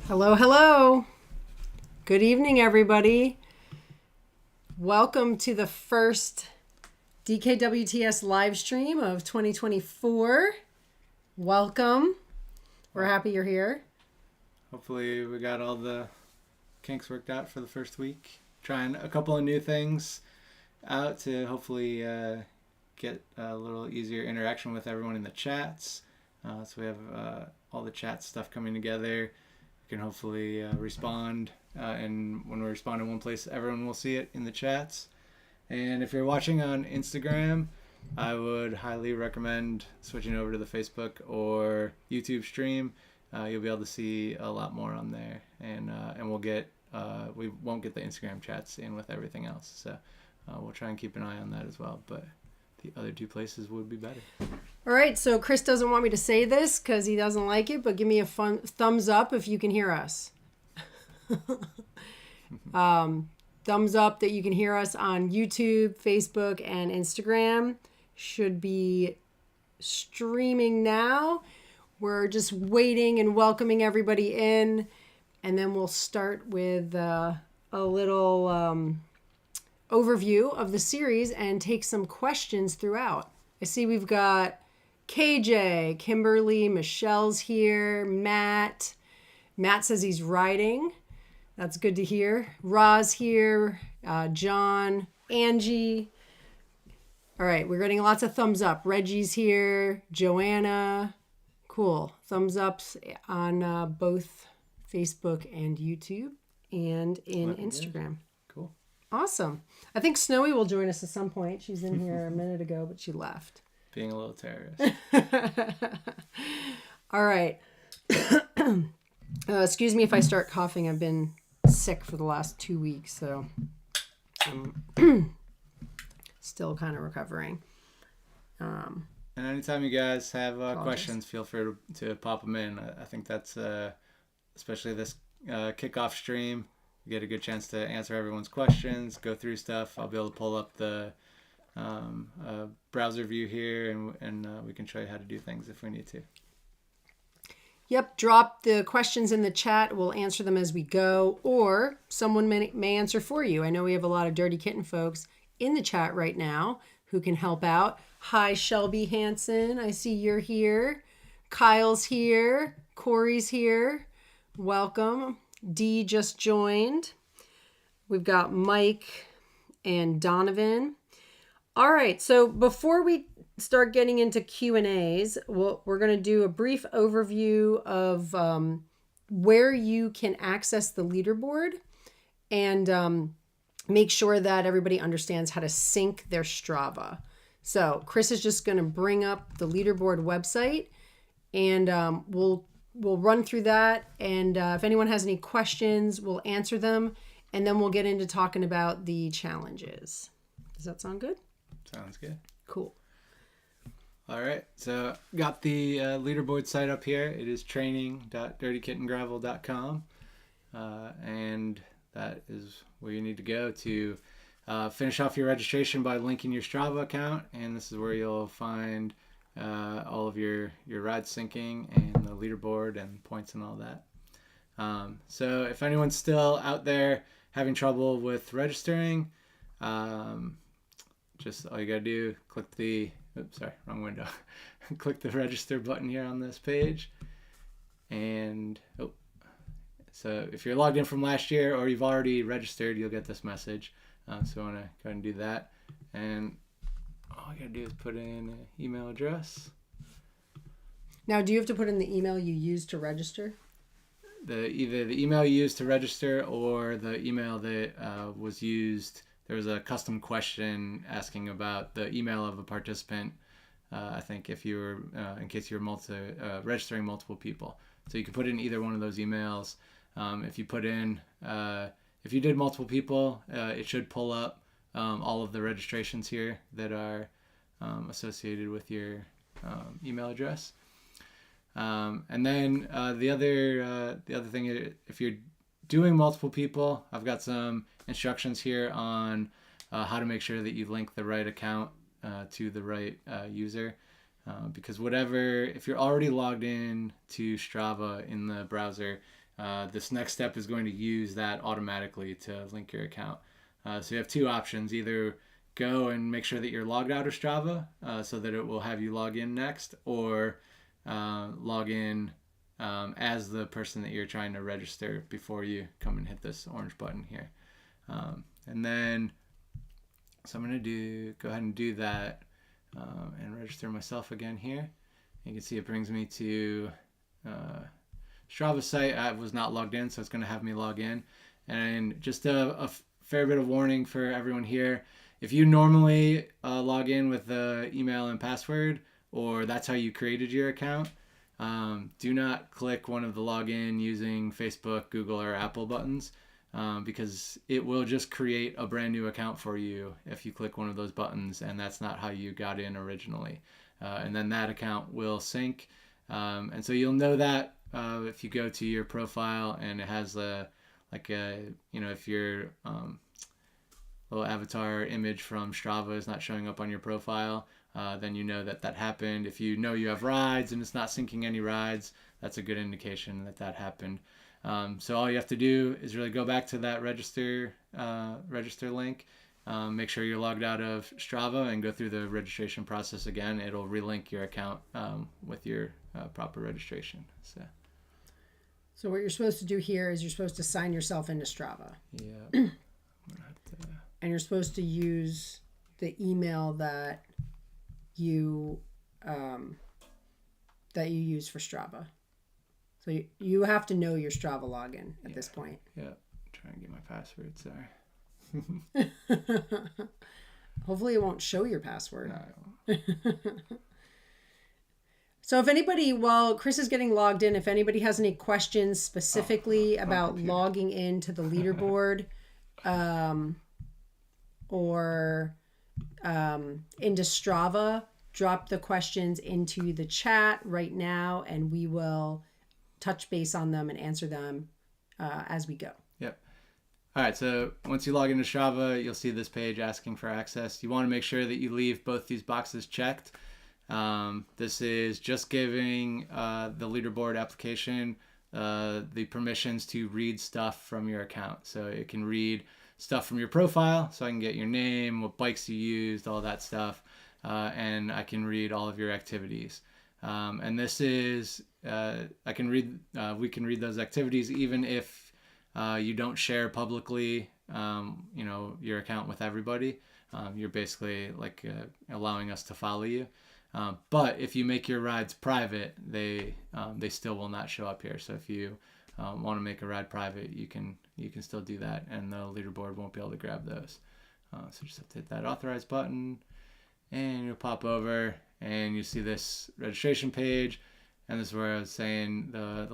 Hello, hello. Good evening, everybody. Welcome to the first DKWTS live stream of 2024. Welcome. We're happy you're here. Hopefully we got all the kinks worked out for the first week. Trying a couple of new things out to hopefully get a little easier interaction with everyone in the chats. So we have all the chat stuff coming together. We can hopefully respond, and when we respond in one place, everyone will see it in the chats. And if you're watching on Instagram, I would highly recommend switching over to the Facebook or YouTube stream. You'll be able to see a lot more on there, and we'll get we won't get the Instagram chats in with everything else, so we'll try and keep an eye on that as well. But the other two places would be better. All right, so Chris doesn't want me to say this because he doesn't like it, but give me a fun thumbs up if you can hear us. Thumbs up that you can hear us on YouTube, Facebook, and Instagram. Should be streaming now. We're just waiting and welcoming everybody in, and then we'll start with a little overview of the series and take some questions throughout. I see we've got KJ, Kimberly, Michelle's here, Matt. Matt says he's riding. That's good to hear. Roz here, John, Angie. All right, we're getting lots of thumbs up. Reggie's here, Joanna. Cool. Thumbs ups on both Facebook and YouTube and in Instagram. Cool. Awesome. I think Snowy will join us at some point. She's in here a minute ago, but she left. Being a little terrorist. All right. Excuse me if I start coughing. I've been sick for the last 2 weeks, so I'm still kind of recovering. And anytime you guys have questions, feel free to pop them in. I think that's, especially this kickoff stream, you get a good chance to answer everyone's questions, go through stuff. I'll be able to pull up the browser view here, and we can show you how to do things if we need to. Yep, drop the questions in the chat. We'll answer them as we go, or someone may answer for you. I know we have a lot of Dirty Kitten folks in the chat right now who can help out. Hi, Shelby Hansen. I see you're here. Kyle's here. Corey's here. Welcome. Dee just joined. We've got Mike and Donovan. All right, so before we start getting into Q&As, we're going to do a brief overview of where you can access the leaderboard and make sure that everybody understands how to sync their Strava. So Chris is just going to bring up the leaderboard website, and we'll run through that. And if anyone has any questions, we'll answer them, and then we'll get into talking about the challenges. Does that sound good? Sounds good. Cool. All right, so got the leaderboard site up here. It is training.dirtykittengravel.com, and that is where you need to go to finish off your registration by linking your Strava account, and this is where you'll find all of your ride syncing and the leaderboard and points and all that. So if anyone's still out there having trouble with registering, just all you gotta do, click the wrong window. Click the register button here on this page, and so if you're logged in from last year or you've already registered, you'll get this message. So I want to go ahead and do that, and all you gotta do is put in an email address. Now, do you have to put in the email you used to register? Either the email you used to register or the email that was used. There was a custom question asking about the email of a participant. I think if you were, in case you were registering multiple people. So you could put in either one of those emails. If you put in, if you did multiple people, it should pull up all of the registrations here that are associated with your email address. And then the other thing, if you're doing multiple people, I've got some instructions here on how to make sure that you link the right account to the right user, because if you're already logged in to Strava in the browser, this next step is going to use that automatically to link your account. So you have two options: either go and make sure that you're logged out of Strava so that it will have you log in next, or log in as the person that you're trying to register before you come and hit this orange button here. And then, so I'm going to go ahead and do that and register myself again here. You can see it brings me to Strava site. I was not logged in, so it's going to have me log in. And just a fair bit of warning for everyone here. If you normally log in with the email and password, or that's how you created your account, do not click one of the login using Facebook, Google, or Apple buttons, because it will just create a brand new account for you if you click one of those buttons, and that's not how you got in originally. And then that account will sync. And so you'll know that if you go to your profile and it has if your little avatar image from Strava is not showing up on your profile, then you know that happened. If you know you have rides and it's not syncing any rides, that's a good indication that happened. So all you have to do is really go back to that register link, make sure you're logged out of Strava, and go through the registration process again. It'll relink your account with your proper registration. So what you're supposed to do here is you're supposed to sign yourself into Strava. Yeah. And you're supposed to use the email that you use for Strava. So you have to know your Strava login at this point. Yeah. I'm trying to get my password. Sorry. Hopefully it won't show your password. No, I won't. So if anybody, while Chris is getting logged in, if anybody has any questions specifically about logging into the leaderboard or into Strava, drop the questions into the chat right now, and we will touch base on them and answer them as we go. Yep. All right, so once you log into Strava, you'll see this page asking for access. You want to make sure that you leave both these boxes checked. This is just giving the leaderboard application the permissions to read stuff from your account. So it can read stuff from your profile, so I can get your name, what bikes you used, all that stuff, and I can read all of your activities. And this is, we can read those activities even if you don't share publicly, your account with everybody. You're basically allowing us to follow you. But if you make your rides private, they still will not show up here. So if you want to make a ride private, you can still do that, and the leaderboard won't be able to grab those. So just have to hit that authorize button, and you'll pop over, and you see this registration page. And this is where I was saying I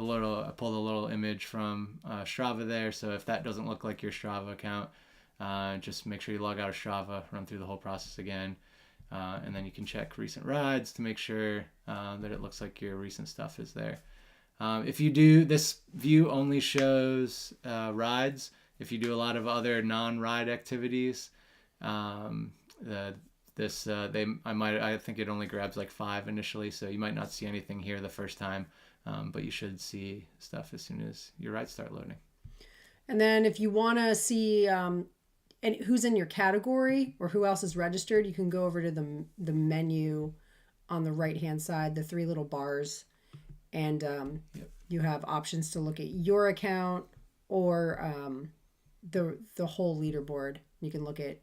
pulled a little image from Strava there. So if that doesn't look like your Strava account, just make sure you log out of Strava, run through the whole process again. And then you can check recent rides to make sure that it looks like your recent stuff is there. If you do, this view only shows rides. If you do a lot of other non-ride activities, I think it only grabs 5 initially, so you might not see anything here the first time, but you should see stuff as soon as your rides start loading. And then if you want to see and who's in your category or who else is registered, you can go over to the menu on the right-hand side, the 3 little bars, and you have options to look at your account or the whole leaderboard. You can look at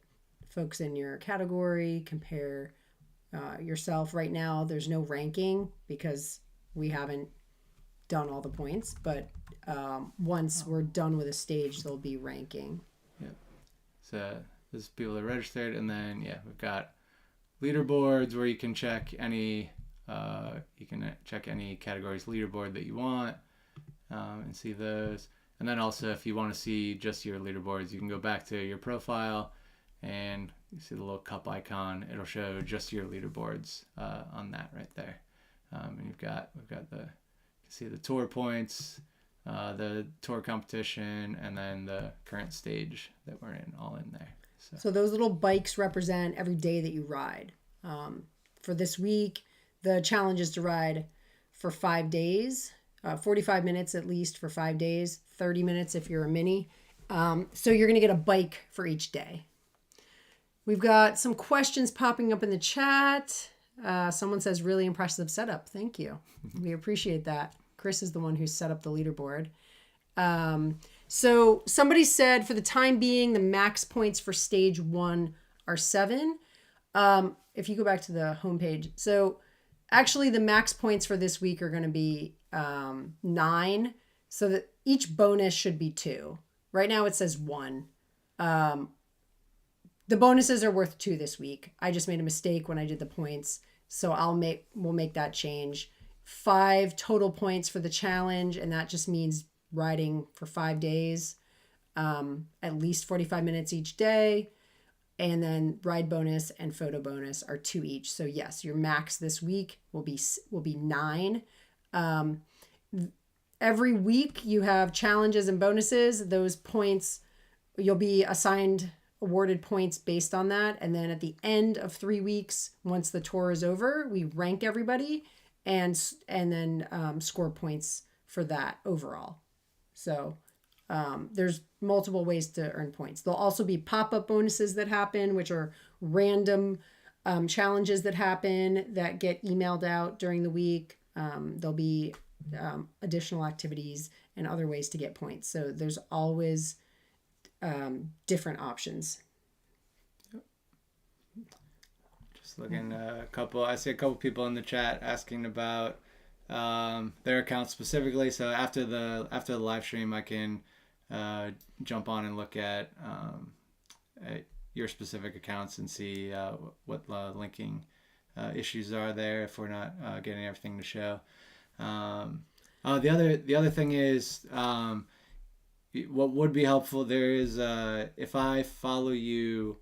folks in your category, compare yourself. Right now, there's no ranking because we haven't done all the points, but once we're done with a stage, there'll be ranking. Yep. So this is people that are registered, and then we've got leaderboards where you can check any categories leaderboard that you want and see those. And then also if you want to see just your leaderboards, you can go back to your profile and you see the little cup icon. It'll show just your leaderboards on that right there. And we've got you can see the tour points, the tour competition, and then the current stage that we're in, all in there. So those little bikes represent every day that you ride. For this week, the challenge is to ride for 5 days 45 minutes at least for 5 days, 30 minutes if you're a mini. So you're going to get a bike for each day. We've got some questions popping up in the chat. Someone says, really impressive setup. Thank you. We appreciate that. Chris is the one who set up the leaderboard. So somebody said, for the time being, the max points for stage 1 are 7. If you go back to the homepage. So actually the max points for this week are going to be 9. So that each bonus should be 2. Right now it says 1. The bonuses are worth 2 this week. I just made a mistake when I did the points. So we'll make that change. 5 total points for the challenge. And that just means riding for 5 days, at least 45 minutes each day. And then ride bonus and photo bonus are 2 each. So yes, your max this week will be 9. Every week you have challenges and bonuses. Those points, you'll be awarded points based on that. And then at the end of 3 weeks, once the tour is over, we rank everybody and then score points for that overall. So there's multiple ways to earn points. There'll also be pop-up bonuses that happen, which are random challenges that happen that get emailed out during the week. There'll be additional activities and other ways to get points. So there's always different options. Just looking I see a couple people in the chat asking about their account specifically. So after the live stream, I can jump on and look at your specific accounts and see what linking issues are there if we're not getting everything to show. The other thing is, what would be helpful there is if I follow you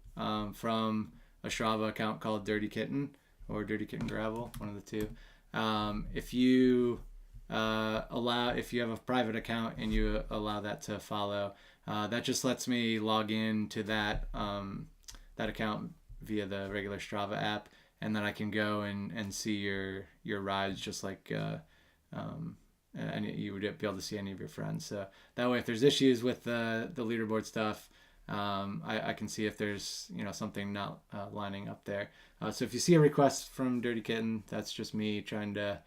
from a Strava account called Dirty Kitten or Dirty Kitten Gravel, one of the two. If you if you have a private account and you allow that to follow, that just lets me log in to that account via the regular Strava app, and then I can go and see your rides just like and you would be able to see any of your friends. So that way, if there's issues with the leaderboard stuff, I can see if there's something not lining up there. So if you see a request from Dirty Kitten, that's just me trying to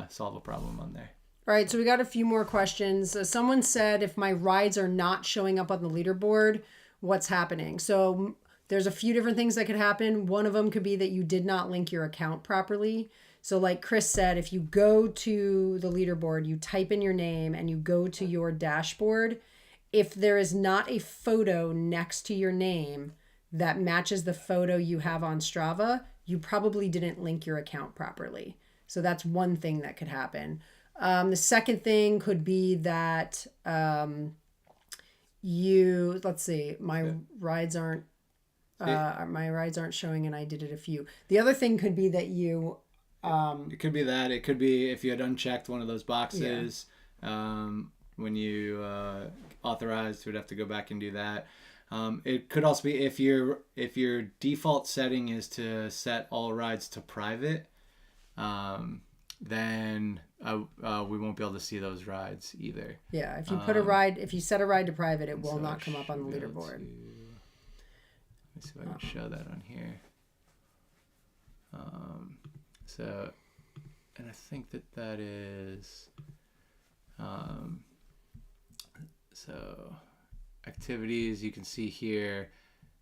solve a problem on there. All right, so we got a few more questions. Someone said, if my rides are not showing up on the leaderboard, what's happening? So there's a few different things that could happen. One of them could be that you did not link your account properly. So like Chris said, if you go to the leaderboard, you type in your name and you go to your dashboard, if there is not a photo next to your name that matches the photo you have on Strava, you probably didn't link your account properly. So that's one thing that could happen. The second thing could be that let's see, my rides aren't showing and I did it a few. The other thing could be that it could be that. It could be if you had unchecked one of those boxes when you authorized, you would have to go back and do that. It could also be if your default setting is to set all rides to private, then we won't be able to see those rides either. Yeah, if you if you set a ride to private, it will not come up on the leaderboard. Let me see if I can show that on here. So, and I think that is, so activities, you can see here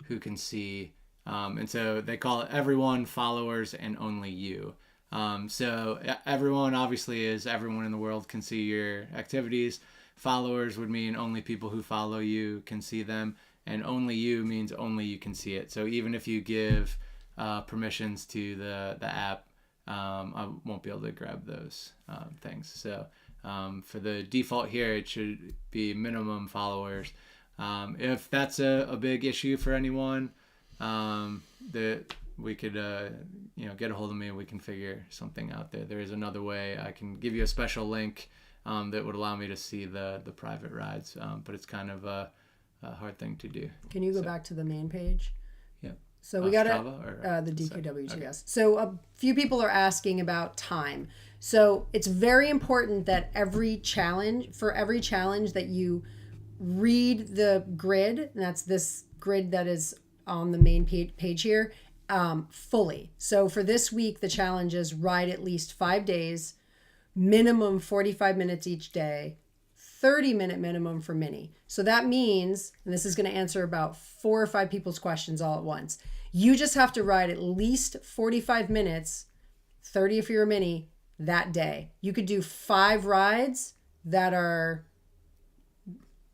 who can see, and so they call it everyone, followers, and only you. So everyone obviously is everyone in the world can see your activities. Followers would mean only people who follow you can see them, and only you means only you can see it. So even if you give permissions to the app, I won't be able to grab those things. So for the default here, it should be minimum followers. If that's a big issue for anyone, that we could get a hold of me and we can figure something out there. There is another way. I can give you a special link that would allow me to see the private rides, but it's kind of a hard thing to do. Can you go back to the main page? Yep. So we got Strava the DKWTS. Okay. So a few people are asking about time. So it's very important that for every challenge that you read the grid, and that's this grid that is on the main page here, fully. So for this week, the challenge is ride at least 5 days, minimum 45 minutes each day, 30-minute minimum for mini. So that means, and this is going to answer about 4 or 5 people's questions all at once, you just have to ride at least 45 minutes, 30 if you're a mini, that day. You could do 5 rides that are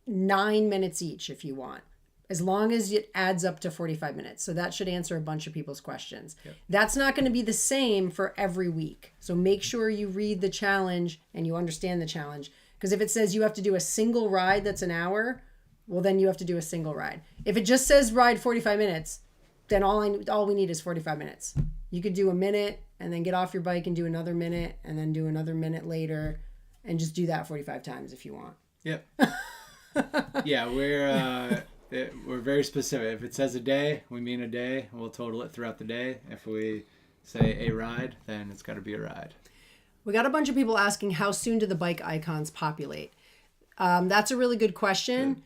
9 minutes each if you want, as long as it adds up to 45 minutes. So that should answer a bunch of people's questions. Yep. That's not going to be the same for every week. So make sure you read the challenge and you understand the challenge. Because if it says you have to do a single ride that's an hour, well, then you have to do a single ride. If it just says ride 45 minutes, then all we need is 45 minutes. You could do a minute and then get off your bike and do another minute and then do another minute later and just do that 45 times if you want. Yep. Yeah, we're very specific. If it says a day, we mean a day. We'll total it throughout the day. If we say a ride, then it's got to be a ride. We got a bunch of people asking, how soon do the bike icons populate? That's a really good question.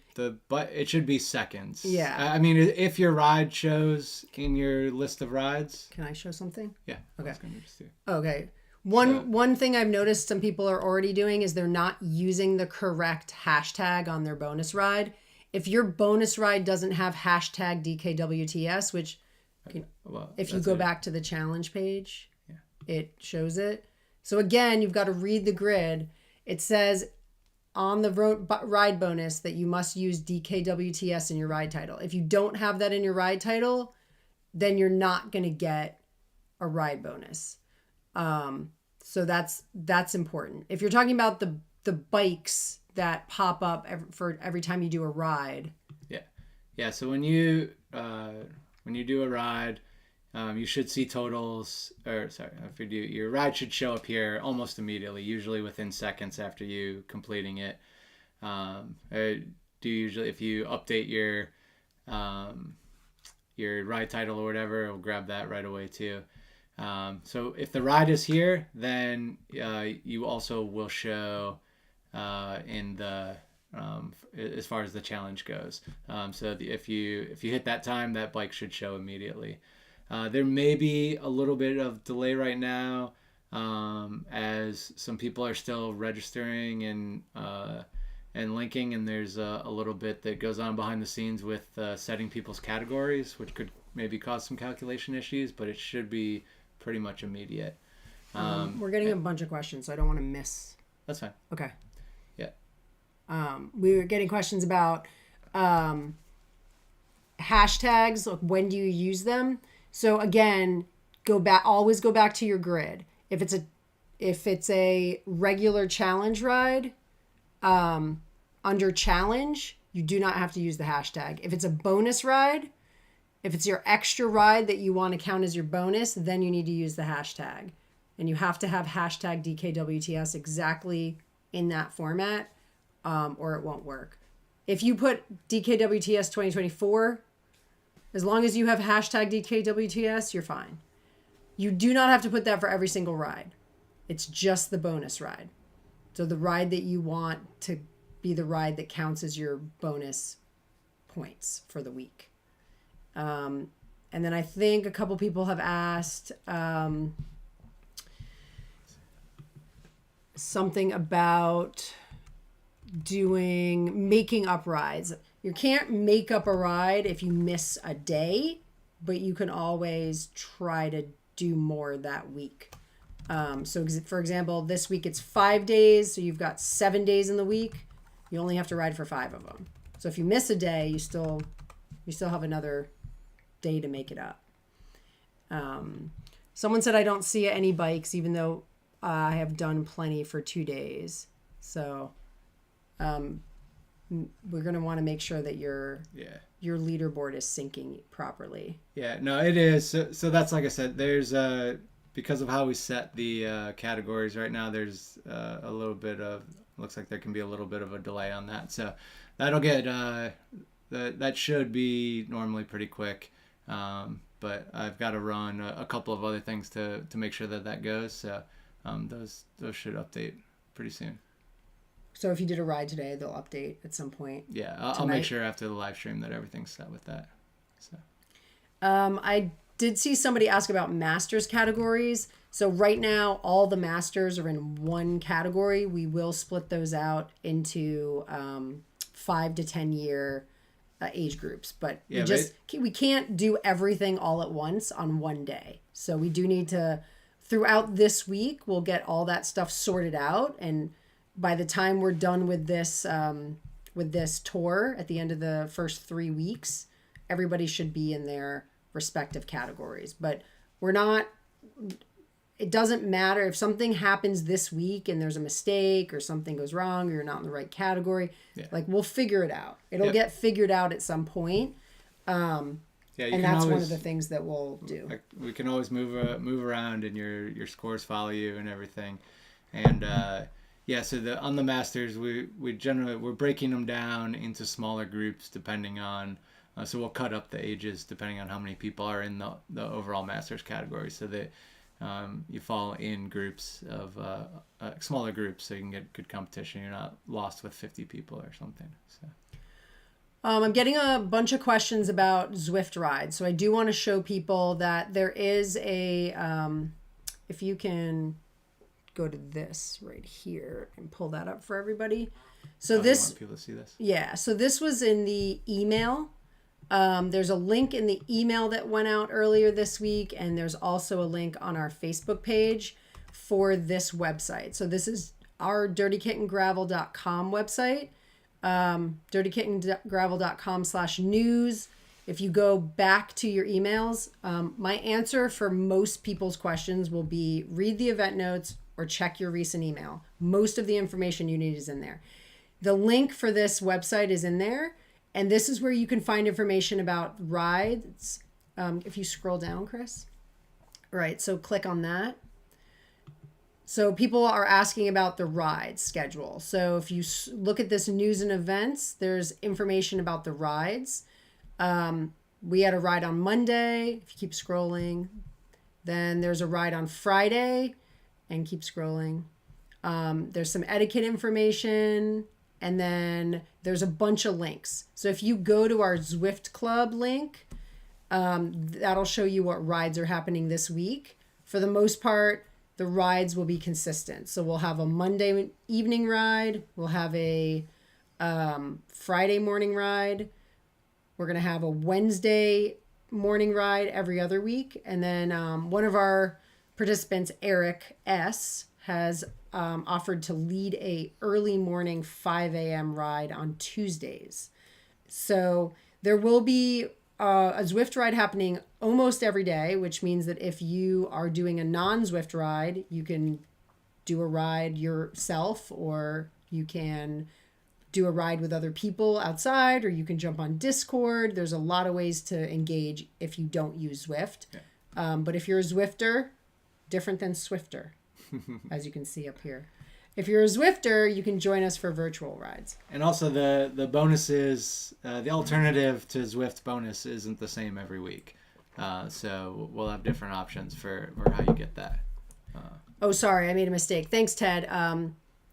But it should be seconds. Yeah. I mean, if your ride shows in your list of rides. Can I show something? Yeah. Okay. Just okay. One thing I've noticed some people are already doing is they're not using the correct hashtag on their bonus ride. If your bonus ride doesn't have hashtag DKWTS, which if you go back to the challenge page, it shows it. So again, you've got to read the grid. It says on the ride bonus that you must use DKWTS in your ride title. If you don't have that in your ride title, then you're not going to get a ride bonus. So that's important. If you're talking about the bikes that pop up for every time you do a ride. Yeah. So when you do a ride, you should see totals, your ride should show up here almost immediately, usually within seconds after you completing it. If you update your ride title or whatever, it'll grab that right away too. So if the ride is here, then you also will show in the as far as the challenge goes. So if you hit that time, that bike should show immediately. There may be a little bit of delay right now as some people are still registering and linking, and there's a little bit that goes on behind the scenes with setting people's categories, which could maybe cause some calculation issues, but it should be pretty much immediate. We're getting a bunch of questions, so I don't want to miss. That's fine. Okay. Yeah. We were getting questions about hashtags. Like, when do you use them? So again, always go back to your grid. If it's a regular challenge ride, under challenge, you do not have to use the hashtag. If it's a bonus ride, if it's your extra ride that you want to count as your bonus, then you need to use the hashtag. And you have to have hashtag DKWTS exactly in that format, or it won't work. If you put DKWTS 2024, as long as you have hashtag DKWTS, you're fine. You do not have to put that for every single ride. It's just the bonus ride. So the ride that you want to be the ride that counts as your bonus points for the week. And then I think a couple people have asked something about making up rides. You can't make up a ride if you miss a day, but you can always try to do more that week. So for example, this week it's 5 days, so you've got 7 days in the week. You only have to ride for 5 of them. So if you miss a day, you still have another day to make it up. Someone said I don't see any bikes, even though I have done plenty for 2 days. So we're going to want to make sure that your leaderboard is syncing properly. Yeah, no, it is. So that's, like I said, there's because of how we set the categories right now, there's a little bit of, looks like there can be a little bit of a delay on that. So that'll get, that should be normally pretty quick. but I've got to run a couple of other things to make sure that goes. So those should update pretty soon. So if you did a ride today, they'll update at some point. Yeah, I'll make sure after the live stream that everything's set with that. So I did see somebody ask about masters categories. So right now, all the masters are in one category. We will split those out into 5 to 10 year age groups, but we can't do everything all at once on one day. So we do need to, throughout this week, we'll get all that stuff sorted out, and by the time we're done with this tour at the end of the first 3 weeks, everybody should be in their respective categories. But it doesn't matter if something happens this week and there's a mistake or something goes wrong or you're not in the right category. Yeah. Like, we'll figure it out. It'll get figured out at some point. And that's one of the things that we'll do. Like, we can always move around, and your scores follow you and everything. And so on the masters, we're breaking them down into smaller groups depending on. So we'll cut up the ages depending on how many people are in the overall masters category, so that you fall in groups of smaller groups, so you can get good competition. You're not lost with 50 people or something. So. I'm getting a bunch of questions about Zwift rides. So I do want to show people that there is a, if you can go to this right here and pull that up for everybody. So you want people to see this? Yeah. So this was in the email. There's a link in the email that went out earlier this week, and there's also a link on our Facebook page for this website. So this is our dirtykittengravel.com website, dirtykittengravel.com/news. If you go back to your emails, my answer for most people's questions will be read the event notes or check your recent email. Most of the information you need is in there. The link for this website is in there. And this is where you can find information about rides. If you scroll down, Chris. All right, so click on that. So people are asking about the ride schedule. So if you look at this news and events, there's information about the rides. We had a ride on Monday, if you keep scrolling. Then there's a ride on Friday, and keep scrolling. There's some etiquette information. And then there's a bunch of links. So if you go to our Zwift Club link, that'll show you what rides are happening this week. For the most part, the rides will be consistent. So we'll have a Monday evening ride. We'll have a Friday morning ride. We're going to have a Wednesday morning ride every other week. And then one of our participants, Eric S., has offered to lead a early morning 5 a.m. ride on Tuesdays. So there will be a Zwift ride happening almost every day, which means that if you are doing a non-Zwift ride, you can do a ride yourself, or you can do a ride with other people outside, or you can jump on Discord. There's a lot of ways to engage if you don't use Zwift. Yeah. But if you're a Zwifter, different than Swifter. As you can see up here. If you're a Zwifter, you can join us for virtual rides. And also the bonuses, the alternative to Zwift bonus isn't the same every week. So we'll have different options for how you get that. Oh, sorry, I made a mistake. Thanks, Ted.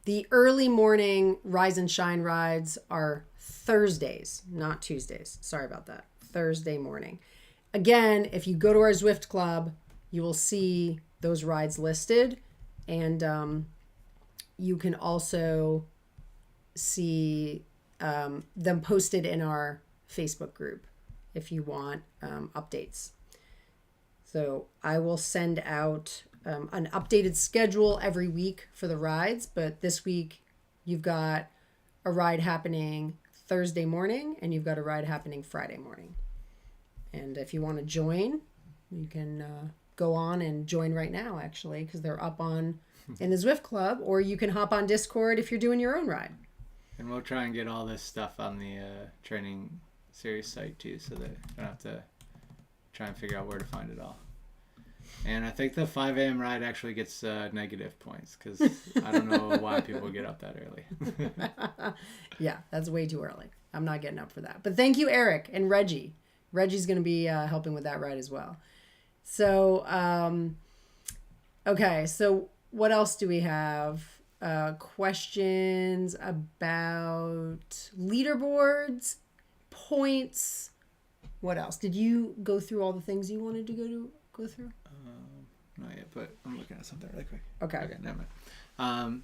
The early morning Rise and Shine rides are Thursdays, not Tuesdays. Sorry about that. Thursday morning. Again, if you go to our Zwift Club, you will see those rides listed. And you can also see them posted in our Facebook group if you want updates. So I will send out an updated schedule every week for the rides. But this week you've got a ride happening Thursday morning, and you've got a ride happening Friday morning. And if you want to join, you can go on and join right now, actually, because they're up on in the Zwift Club, or you can hop on Discord if you're doing your own ride. And we'll try and get all this stuff on the training series site too, so that you don't have to try and figure out where to find it all. And I think the 5 a.m. ride actually gets negative points, because I don't know why people get up that early. Yeah, that's way too early. I'm not getting up for that. But thank you, Eric and Reggie. Reggie's going to be helping with that ride as well. So, okay. So what else do we have? Questions about leaderboards, points. What else? Did you go through all the things you wanted to go through? Not yet, but I'm looking at something really quick. Okay. Okay, never mind.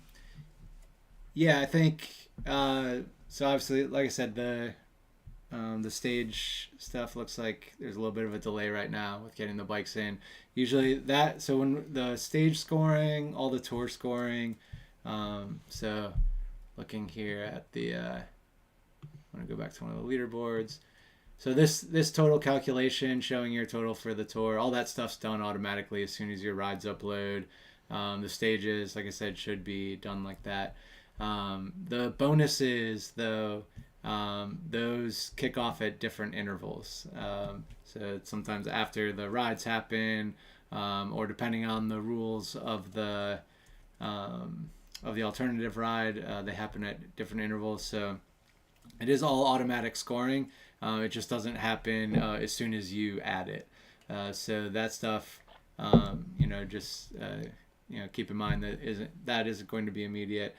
Yeah, I think so. Obviously, like I said, the stage stuff looks like there's a little bit of a delay right now with getting the bikes in. Usually so when the stage scoring, all the tour scoring. So looking here at the, I want to go back to one of the leaderboards. So this total calculation showing your total for the tour, all that stuff's done automatically as soon as your rides upload. The stages, like I said, should be done like that. The bonuses, though, those kick off at different intervals. So sometimes after the rides happen, or depending on the rules of the alternative ride, they happen at different intervals. So it is all automatic scoring. It just doesn't happen as soon as you add it. So that stuff, just keep in mind that isn't going to be immediate.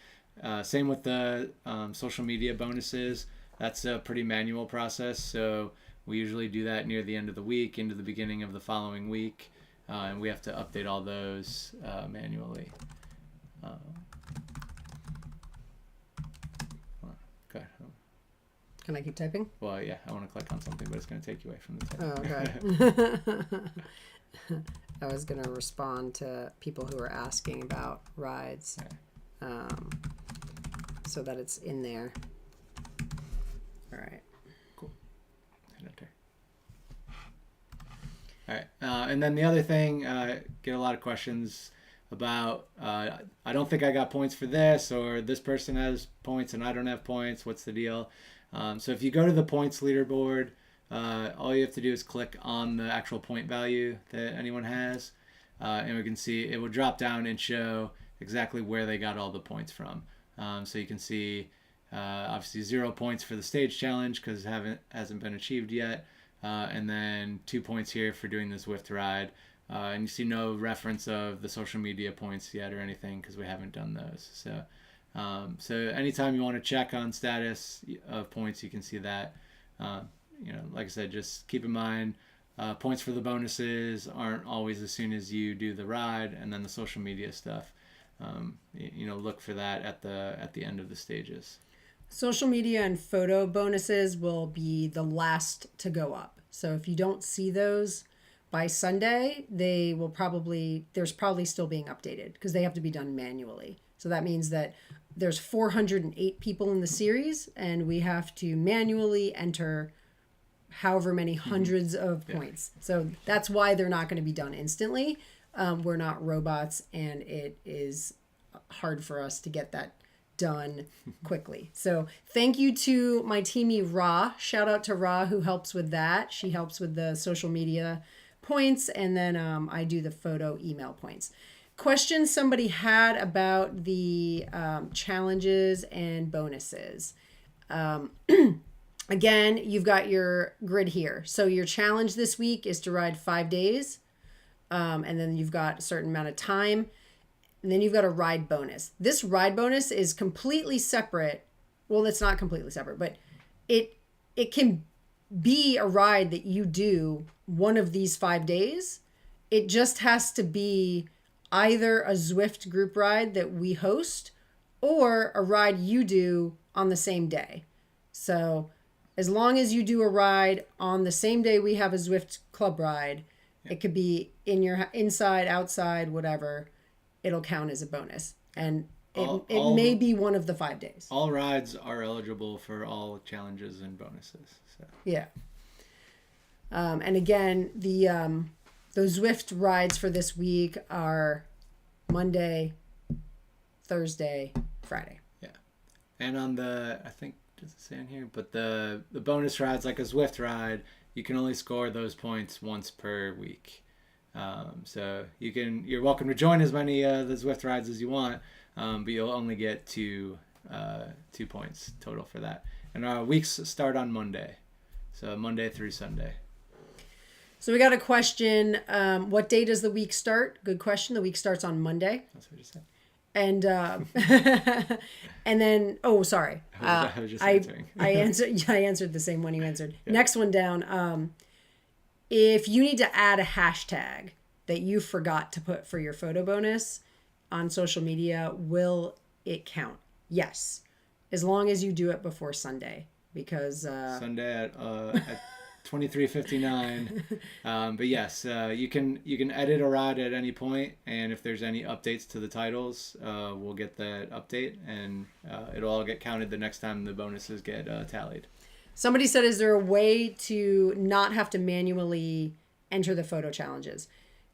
Same with the social media bonuses. That's a pretty manual process. So we usually do that near the end of the week, into the beginning of the following week, and we have to update all those manually. Okay. Can I keep typing? Well, yeah, I want to click on something, but it's going to take you away from the typing. Oh, okay. I was going to respond to people who are asking about rides, so that it's in there. All right. Cool. Hit enter. All right. And then the other thing, get a lot of questions about, I don't think I got points for this, or this person has points and I don't have points. What's the deal? So if you go to the points leaderboard, all you have to do is click on the actual point value that anyone has, and we can see it will drop down and show exactly where they got all the points from. So you can see obviously 0 points for the stage challenge because it hasn't been achieved yet, and then 2 points here for doing the Zwift ride, and you see no reference of the social media points yet or anything because we haven't done those. So anytime you want to check on status of points, you can see that. Like I said, just keep in mind, points for the bonuses aren't always as soon as you do the ride, and then the social media stuff, look for that at the end of the stages. Social media and photo bonuses will be the last to go up. So if you don't see those by Sunday, there's probably still being updated because they have to be done manually. So that means that there's 408 people in the series, and we have to manually enter however many hundreds of points. So that's why they're not going to be done instantly. We're not robots, and it is hard for us to get that done quickly. So thank you to my teamie Ra. Shout out to Ra, who helps with that. She helps with the social media points, and then I do the photo email points. Question somebody had about the challenges and bonuses. Again, you've got your grid here. So your challenge this week is to ride 5 days, and then you've got a certain amount of time, and then you've got a ride bonus. This ride bonus is completely separate. Well, it's not completely separate, but it can be a ride that you do one of these 5 days. It just has to be either a Zwift group ride that we host or a ride you do on the same day. So as long as you do a ride on the same day we have a Zwift club ride, it could be in your inside, outside, whatever, it'll count as a bonus. And it may be one of the 5 days. All rides are eligible for all challenges and bonuses. So. Yeah. And again, those Zwift rides for this week are Monday, Thursday, Friday. Yeah. And on I think, does it say in here? But the bonus rides, like a Zwift ride, you can only score those points once per week. So you're welcome to join as many the Zwift rides as you want, but you'll only get 2 points total for that. And our weeks start on Monday. So Monday through Sunday. So we got a question. What day does the week start? Good question. The week starts on Monday. That's what you said. And and then sorry. I was just answering. I answered the same one you answered. Yeah. Next one down. If you need to add a hashtag that you forgot to put for your photo bonus on social media, will it count? Yes, as long as you do it before Sunday, because Sunday at 23:59. But yes, you can edit a ride at any point, and if there's any updates to the titles, we'll get that update, and it'll all get counted the next time the bonuses get tallied. Somebody said, is there a way to not have to manually enter the photo challenges?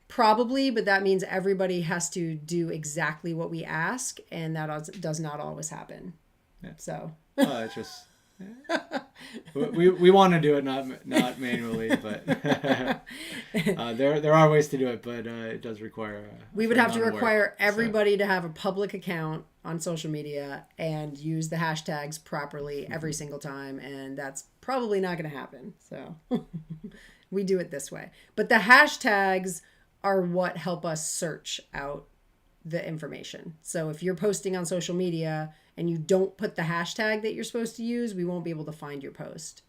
Probably, but that means everybody has to do exactly what we ask, and that does not always happen. Yeah. So it's just we want to do it not manually, but there are ways to do it, but it does require. We would have to require everybody to have a public account on social media and use the hashtags properly every single time, and that's probably not going to happen. So we do it this way. But the hashtags are what help us search out the information. So if you're posting on social media and you don't put the hashtag that you're supposed to use, we won't be able to find your post.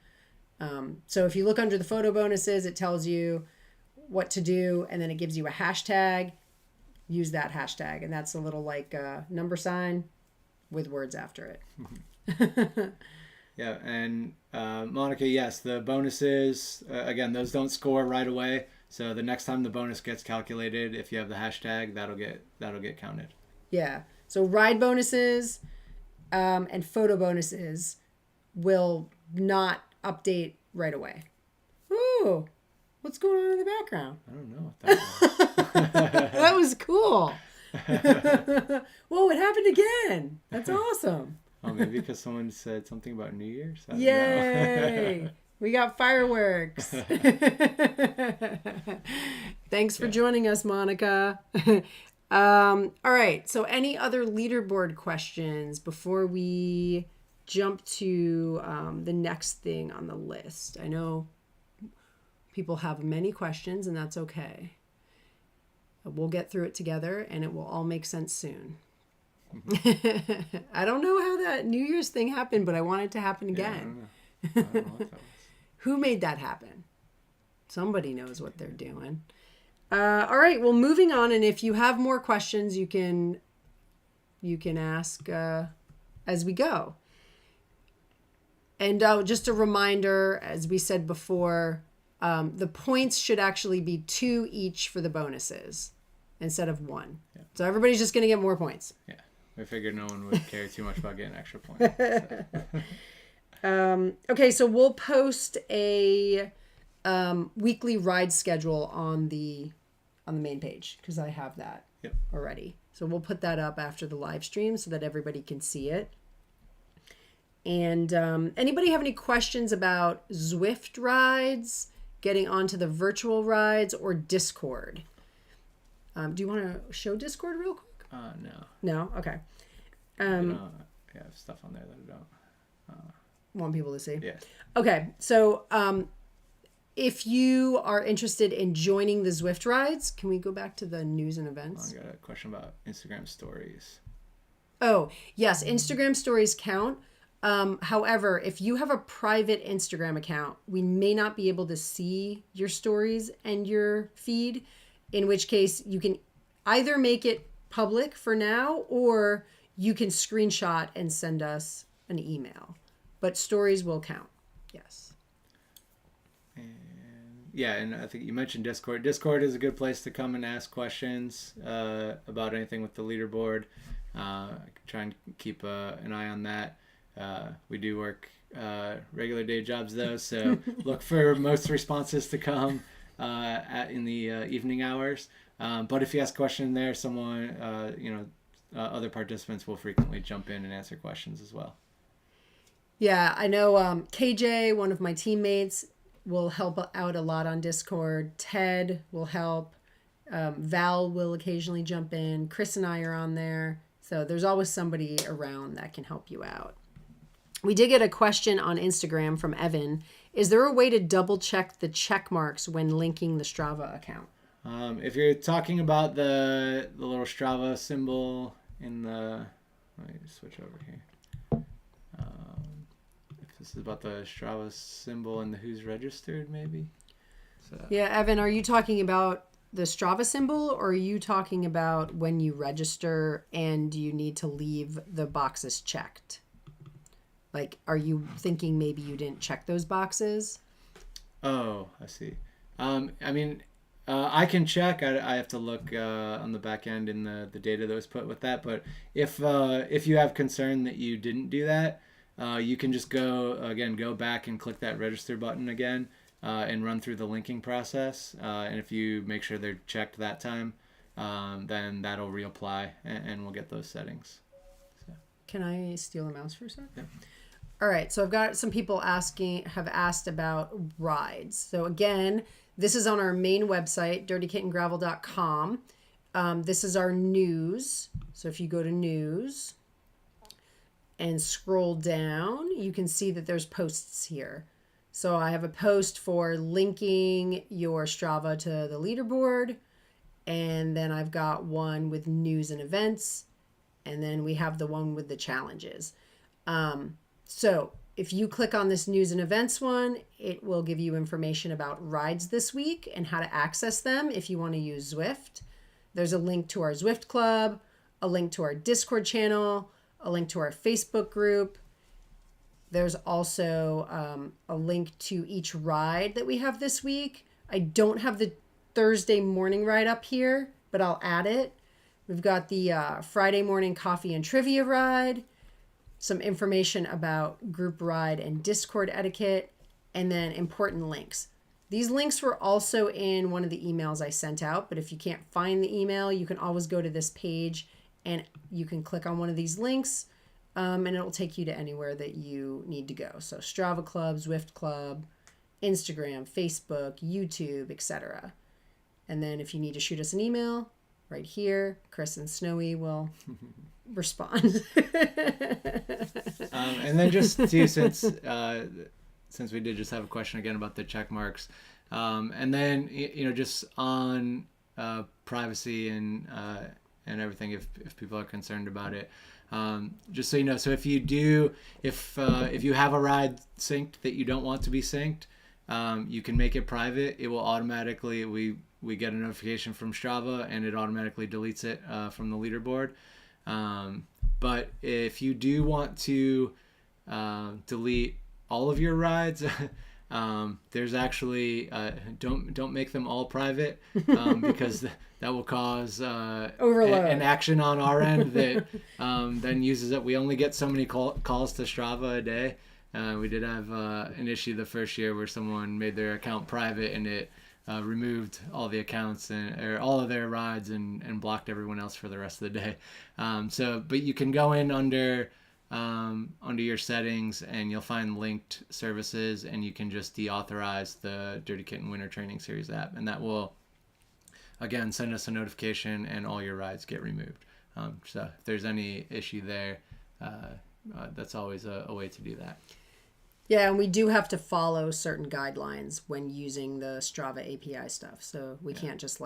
So if you look under the photo bonuses, it tells you what to do, and then it gives you a hashtag. Use that hashtag, and that's a little like number sign with words after it. Mm-hmm. Yeah, and Monica, yes, the bonuses, again, those don't score right away. So the next time the bonus gets calculated, if you have the hashtag, that'll get counted. Yeah. So ride bonuses and photo bonuses will not update right away. Ooh, what's going on in the background? I don't know what that was. That was cool. Whoa, it happened again. That's awesome. Oh, maybe because someone said something about New Year's. Yay! We got fireworks. Thanks for joining us, Monica. All right. So any other leaderboard questions before we jump to the next thing on the list? I know people have many questions, and that's okay. We'll get through it together, and it will all make sense soon. Mm-hmm. I don't know how that New Year's thing happened, but I want it to happen again. I don't know what that was. Who made that happen? Somebody knows what they're doing. All right, well, moving on. And if you have more questions, you can ask as we go. And just a reminder, as we said before, the points should actually be 2 each for the bonuses instead of 1. Yeah. So everybody's just going to get more points. Yeah, we figured no one would care too much about getting extra points. So. Okay, so we'll post a weekly ride schedule on the main page because I have that already. So we'll put that up after the live stream so that everybody can see it. And anybody have any questions about Zwift rides, getting onto the virtual rides, or Discord? Do you want to show Discord real quick? No. No? Okay. I have stuff on there that I don't. Want people to see? Yeah. Okay, so if you are interested in joining the Zwift rides, can we go back to the news and events? I got a question about Instagram stories. Oh, yes, Instagram stories count. However, if you have a private Instagram account, we may not be able to see your stories and your feed, in which case you can either make it public for now, or you can screenshot and send us an email. But stories will count. Yes. And I think you mentioned Discord. Discord is a good place to come and ask questions about anything with the leaderboard. Try and keep an eye on that. We do work regular day jobs though, so look for most responses to come in the evening hours. But if you ask a question there, someone, other participants will frequently jump in and answer questions as well. Yeah, I know KJ, one of my teammates, will help out a lot on Discord. Ted will help. Val will occasionally jump in. Chris and I are on there. So there's always somebody around that can help you out. We did get a question on Instagram from Evan. Is there a way to double check the check marks when linking the Strava account? If you're talking about the little Strava symbol in the, let me switch over here. If this is about the Strava symbol and the who's registered, maybe. So. Yeah, Evan, are you talking about the Strava symbol, or are you talking about when you register and you need to leave the boxes checked? Like, are you thinking maybe you didn't check those boxes? Oh, I see. I can check. I have to look on the back end in the data that was put with that. But if you have concern that you didn't do that, you can just go back and click that register button again and run through the linking process. And if you make sure they're checked that time, then that'll reapply and we'll get those settings. So. Can I steal the mouse for a sec? Yeah. All right, so I've got some people have asked about rides. So again, this is on our main website, dirtykittengravel.com. This is our news. So if you go to news and scroll down, you can see that there's posts here. So I have a post for linking your Strava to the leaderboard. And then I've got one with news and events. And then we have the one with the challenges. So if you click on this news and events one, it will give you information about rides this week and how to access them if you want to use Zwift. There's a link to our Zwift club, a link to our Discord channel, a link to our Facebook group. There's also a link to each ride that we have this week. I don't have the Thursday morning ride up here, but I'll add it. We've got the Friday morning coffee and trivia ride, some information about group ride and Discord etiquette, and then important links. These links were also in one of the emails I sent out, but if you can't find the email, you can always go to this page and you can click on one of these links and it'll take you to anywhere that you need to go. So Strava Club, Zwift Club, Instagram, Facebook, YouTube, etc. And then if you need to shoot us an email, right here, Chris and Snowy will respond. And then just too, since we did just have a question again about the check marks, and then just on privacy and everything, if people are concerned about it, just so you know, so if you have a ride synced that you don't want to be synced, you can make it private. It will automatically, we get a notification from Strava and it automatically deletes it from the leaderboard. But if you do want to delete all of your rides, there's actually don't make them all private because that will cause overload, an action on our end that then uses it. We only get so many calls to Strava a day. We did have an issue the first year where someone made their account private and it removed all the accounts or all of their rides and blocked everyone else for the rest of the day. But you can go in under your settings and you'll find linked services and you can just deauthorize the Dirty Kitten Winter Training Series app, and that will again send us a notification and all your rides get removed. So if there's any issue there, that's always a way to do that. Yeah, and we do have to follow certain guidelines when using the Strava API stuff. So we can't just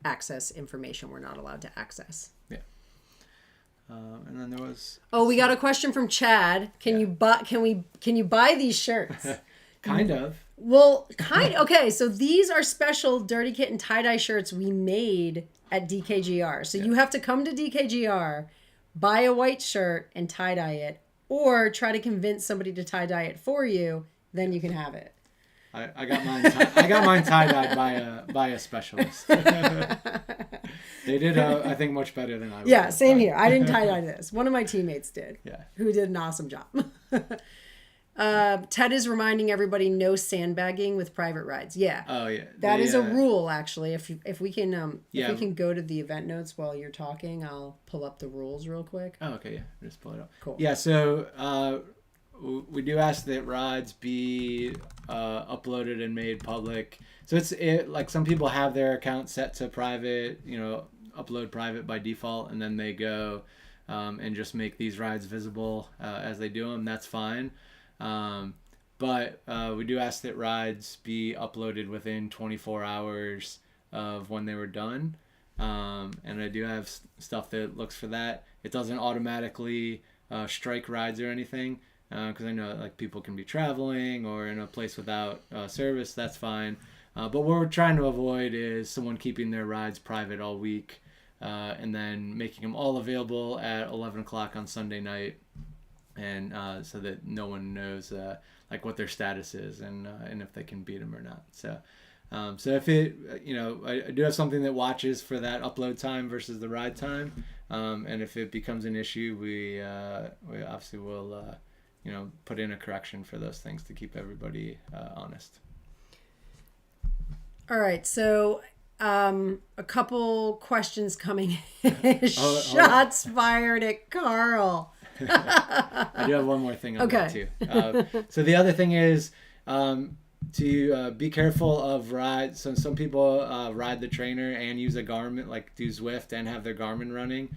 access information we're not allowed to access. Yeah. And then there was. Oh, we got a question from Chad. Can you buy these shirts? Kind of. Well, okay. So these are special Dirty Kitten tie-dye shirts we made at DKGR. So you have to come to DKGR, buy a white shirt and tie-dye it, or try to convince somebody to tie-dye it for you, then you can have it. I got mine. I got mine tie-dyed by a specialist. They did, I think, much better than I would. Yeah, same here. I didn't tie-dye this. One of my teammates did. Yeah. Who did an awesome job. Ted is reminding everybody no sandbagging with private rides. Yeah. Oh yeah. That is a rule, actually. If we can we can go to the event notes while you're talking, I'll pull up the rules real quick. Oh, okay. Yeah. Just pull it up. Cool. Yeah. So we do ask that rides be uploaded and made public. So it's like some people have their account set to private, upload private by default, and then they go and just make these rides visible as they do them, that's fine. But we do ask that rides be uploaded within 24 hours of when they were done. And I do have stuff that looks for that. It doesn't automatically strike rides or anything, because I know like people can be traveling or in a place without service. That's fine. But what we're trying to avoid is someone keeping their rides private all week and then making them all available at 11 o'clock on Sunday night, and so that no one knows like what their status is and if they can beat them or not. So if it, I do have something that watches for that upload time versus the ride time, and if it becomes an issue, we obviously will put in a correction for those things to keep everybody honest. All right, so a couple questions coming in. Shots fired at Carl. I do have one more thing on that too. So the other thing is to be careful of rides. So some people ride the trainer and use a Garmin, like do Zwift and have their Garmin running.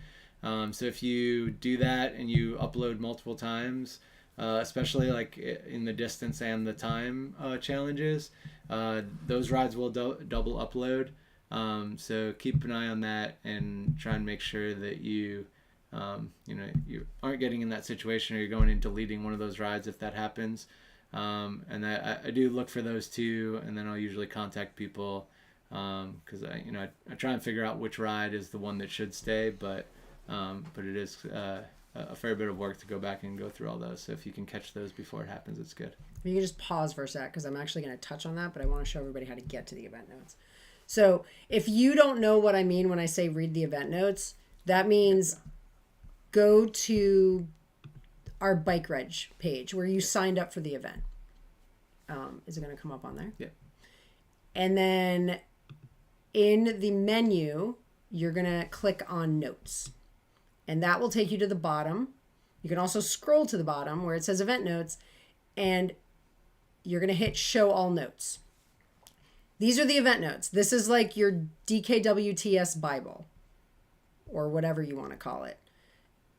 So if you do that and you upload multiple times, especially like in the distance and the time challenges, those rides will double upload. So keep an eye on that and try and make sure that you aren't getting in that situation or you're going and deleting one of those rides if that happens. And I do look for those too, and then I'll usually contact people because I try and figure out which ride is the one that should stay, but it is a fair bit of work to go back and go through all those. So if you can catch those before it happens, it's good. You can just pause for a sec because I'm actually going to touch on that, but I want to show everybody how to get to the event notes. So if you don't know what I mean when I say read the event notes, that means go to our Bike Reg page where you signed up for the event. Is it going to come up on there? Yeah. And then in the menu, you're going to click on notes. And that will take you to the bottom. You can also scroll to the bottom where it says event notes, and you're going to hit show all notes. These are the event notes. This is like your DKWTS Bible or whatever you want to call it.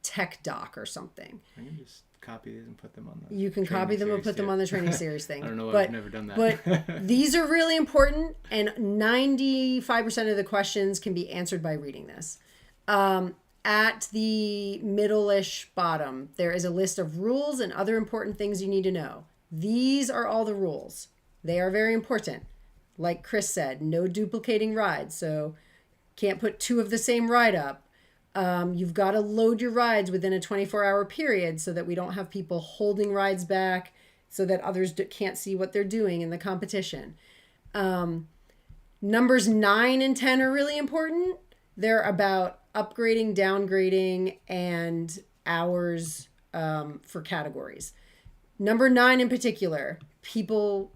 Tech doc or something. I can just copy these and put them on the You can copy them and put them on the training series thing. I don't know why I've never done that. But these are really important, and 95% of the questions can be answered by reading this. At the middle-ish bottom, there is a list of rules and other important things you need to know. These are all the rules. They are very important. Like Chris said, no duplicating rides. So can't put two of the same ride up. You've got to load your rides within a 24-hour period so that we don't have people holding rides back so that others can't see what they're doing in the competition. Numbers 9 and 10 are really important. They're about upgrading, downgrading, and hours for categories. Number 9 in particular, people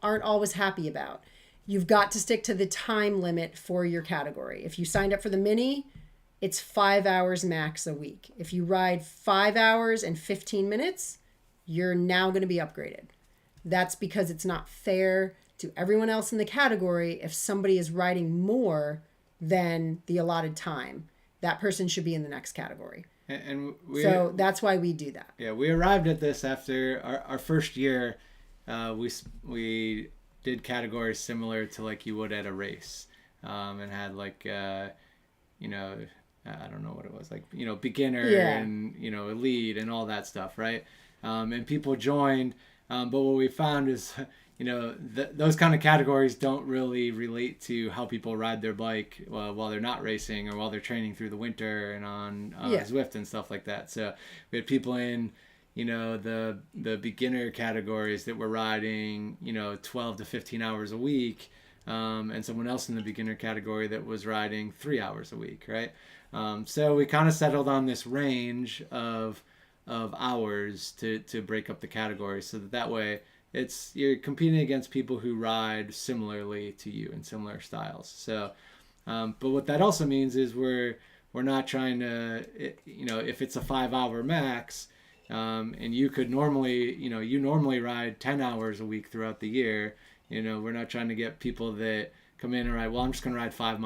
aren't always happy about. You've got to stick to the time limit for your category. If you signed up for the mini, it's 5 hours max a week. If you ride 5 hours and 15 minutes, you're now going to be upgraded. That's because it's not fair to everyone else in the category. If somebody is riding more than the allotted time, that person should be in the next category. So that's why we do that. Yeah, we arrived at this after our first year. We did categories similar to like you would at a race, and had like I don't know what it was, like, beginner and, elite and all that stuff, right? And people joined. But what we found is, those kind of categories don't really relate to how people ride their bike while they're not racing or while they're training through the winter and on Zwift and stuff like that. So we had people in, the beginner categories that were riding, 12 to 15 hours a week. And someone else in the beginner category that was riding 3 hours a week, right? So we kind of settled on this range of hours to break up the categories so that way you're competing against people who ride similarly to you in similar styles. So, but what that also means is we're not trying to, if it's a 5 hour max, and you could normally, you normally ride 10 hours a week throughout the year. We're not trying to get people that come in and ride. Well, I'm just gonna ride 5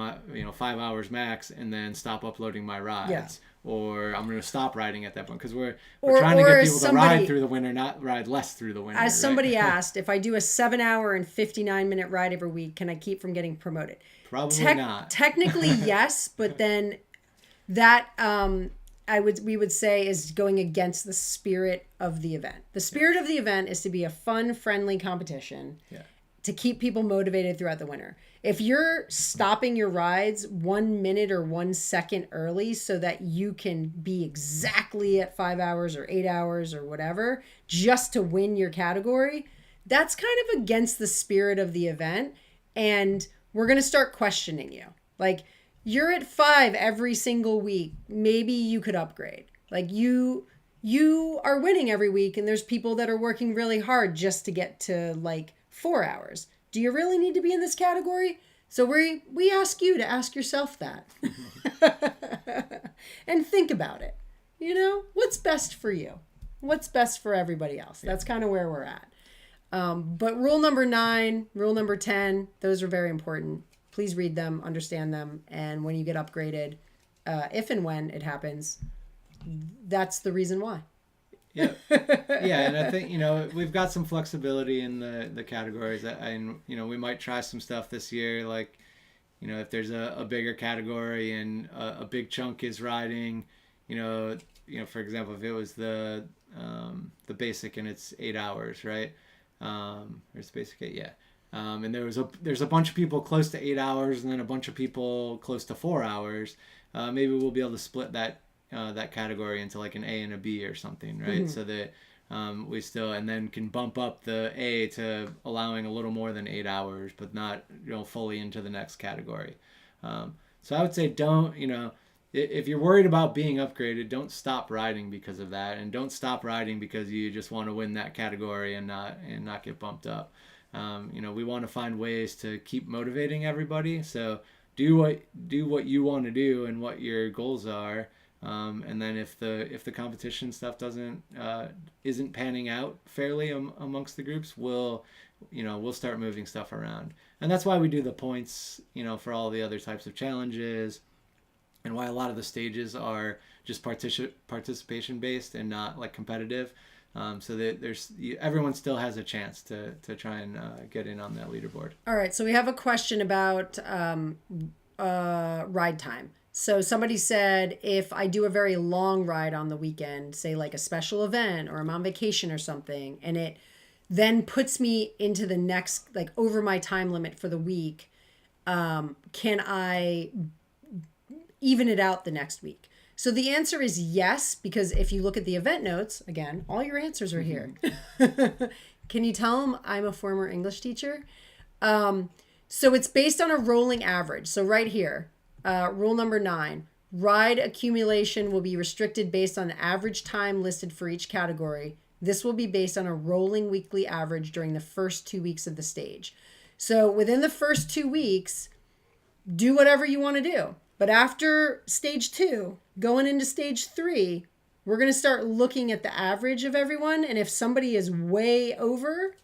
hours max, and then stop uploading my rides. Yeah. Or I'm going to stop riding at that point, because we're Or- trying to or get as people to somebody- ride through the winter, not ride less through the winter. As somebody right? asked, if I do a 7-hour and 59-minute ride every week, can I keep from getting promoted? Probably not. Technically, yes, but then that we would say is going against the spirit of the event. The spirit of the event is to be a fun, friendly competition. Yeah. To keep people motivated throughout the winter. If you're stopping your rides 1 minute or 1 second early so that you can be exactly at 5 hours or 8 hours or whatever, just to win your category, that's kind of against the spirit of the event. And we're going to start questioning you. Like, you're at 5 every single week. Maybe you could upgrade. Like, you are winning every week, and there's people that are working really hard just to get to like 4 hours. Do you really need to be in this category? So we ask you to ask yourself that. And think about it. You know, what's best for you? What's best for everybody else? That's kind of where we're at. But rule number 9, rule number 10, those are very important. Please read them, understand them. And when you get upgraded, if and when it happens, that's the reason why. Yeah, yeah, and I think, we've got some flexibility in the categories, and we might try some stuff this year, like, if there's a bigger category and a big chunk is riding, for example, if it was the basic and it's 8 hours, right? There's the basic 8, yeah. And there's a bunch of people close to 8 hours, and then a bunch of people close to 4 hours. Maybe we'll be able to split that category into like an A and a B or something, right? Mm-hmm. So that we still, and then can bump up the A to allowing a little more than 8 hours, but not fully into the next category. So I would say don't, if you're worried about being upgraded, don't stop riding because of that, and don't stop riding because you just want to win that category and not get bumped up. We want to find ways to keep motivating everybody. So do what you want to do and what your goals are. And then if the competition stuff isn't panning out fairly amongst the groups, we'll start moving stuff around. And that's why we do the points, for all the other types of challenges, and why a lot of the stages are just participation based and not like competitive. So that everyone still has a chance to try and get in on that leaderboard. All right. So we have a question about ride time. So somebody said, if I do a very long ride on the weekend, say like a special event, or I'm on vacation or something, and it then puts me into the next, like over my time limit for the week, can I even it out the next week? So the answer is yes, because if you look at the event notes, again, all your answers are here. Can you tell them I'm a former English teacher? So it's based on a rolling average. So right here, rule number 9, ride accumulation will be restricted based on the average time listed for each category. This will be based on a rolling weekly average during the first 2 weeks of the stage. So within the first 2 weeks, do whatever you want to do. But after stage 2, going into stage 3, we're going to start looking at the average of everyone. And if somebody is way over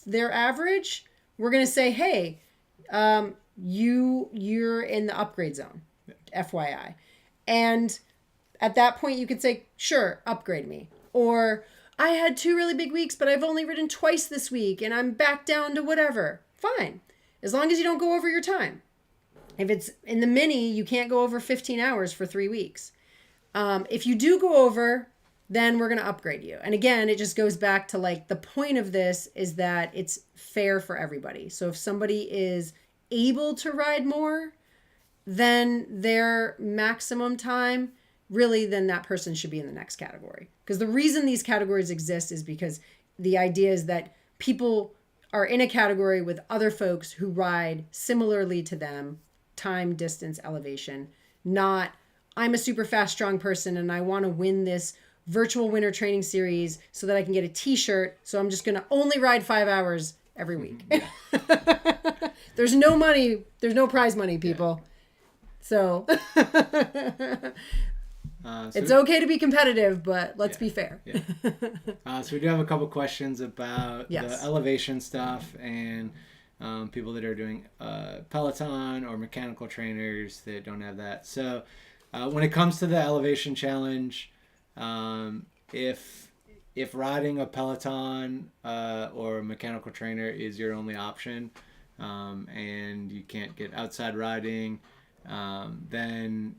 their average, we're going to say, hey, you're in the upgrade zone, FYI. And at that point, you could say, sure, upgrade me. Or I had 2 really big weeks, but I've only ridden twice this week and I'm back down to whatever. Fine. As long as you don't go over your time. If it's in the mini, you can't go over 15 hours for 3 weeks. If you do go over, then we're going to upgrade you. And again, it just goes back to like the point of this is that it's fair for everybody. So if somebody is able to ride more than their maximum time, really, then that person should be in the next category. Because the reason these categories exist is because the idea is that people are in a category with other folks who ride similarly to them, time, distance, elevation, not I'm a super fast, strong person and I want to win this virtual winter training series so that I can get a t-shirt. So I'm just going to only ride 5 hours every week. There's no money. There's no prize money, people. So it's okay to be competitive, but let's be fair. So we do have a couple questions about the elevation stuff, and people that are doing Peloton or mechanical trainers that don't have that. So when it comes to the elevation challenge, if riding a Peloton or a mechanical trainer is your only option, and you can't get outside riding, then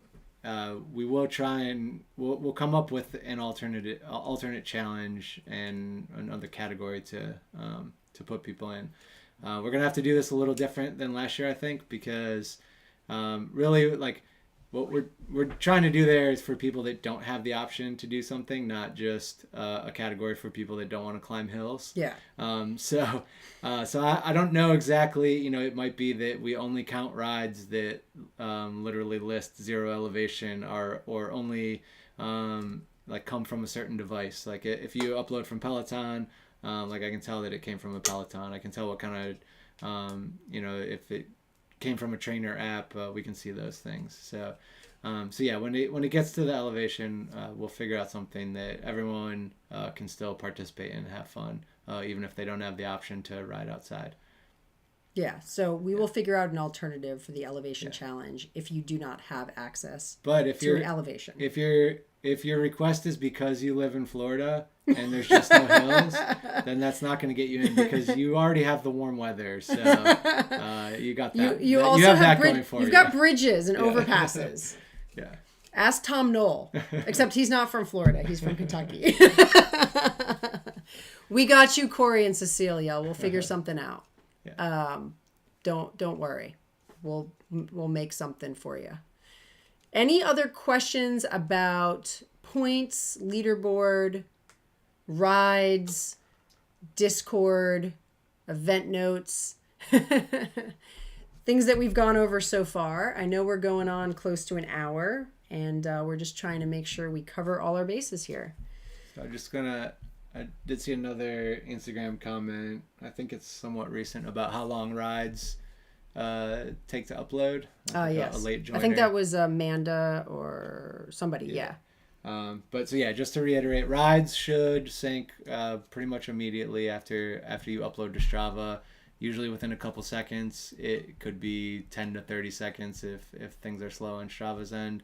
we will try and we'll come up with an alternate challenge and another category to put people in. We're gonna have to do this a little different than last year, I think, because really, like, what we're trying to do there is for people that don't have the option to do something, not just a category for people that don't want to climb hills. Yeah. So I don't know exactly. You know, it might be that we only count rides that literally list 0 elevation or only like come from a certain device. Like if you upload from Peloton, like I can tell that it came from a Peloton. I can tell what kind of if it came from a trainer app, we can see those things. So yeah, when it gets to the elevation, we'll figure out something that everyone can still participate in and have fun, even if they don't have the option to ride outside. Yeah, so we will figure out an alternative for the elevation challenge if you do not have access to an elevation. If your request is because you live in Florida and there's just no hills, then that's not going to get you in because you already have the warm weather. So you got that. You also have that going for you. You've got bridges and overpasses. Yeah. Ask Tom Knoll, except he's not from Florida. He's from Kentucky. We got you, Corey and Cecilia. We'll figure something out. Yeah. Don't worry. We'll make something for you. Any other questions about points, leaderboard, rides, Discord, event notes, things that we've gone over so far? I know we're going on close to an hour, and we're just trying to make sure we cover all our bases here. So I did see another Instagram comment. I think it's somewhat recent about how long rides take to upload. Yes. A late joiner. I think that was Amanda or somebody. Yeah. But so yeah, just to reiterate, rides should sync pretty much immediately after you upload to Strava. Usually within a couple seconds. It could be 10 to 30 seconds if things are slow on Strava's end.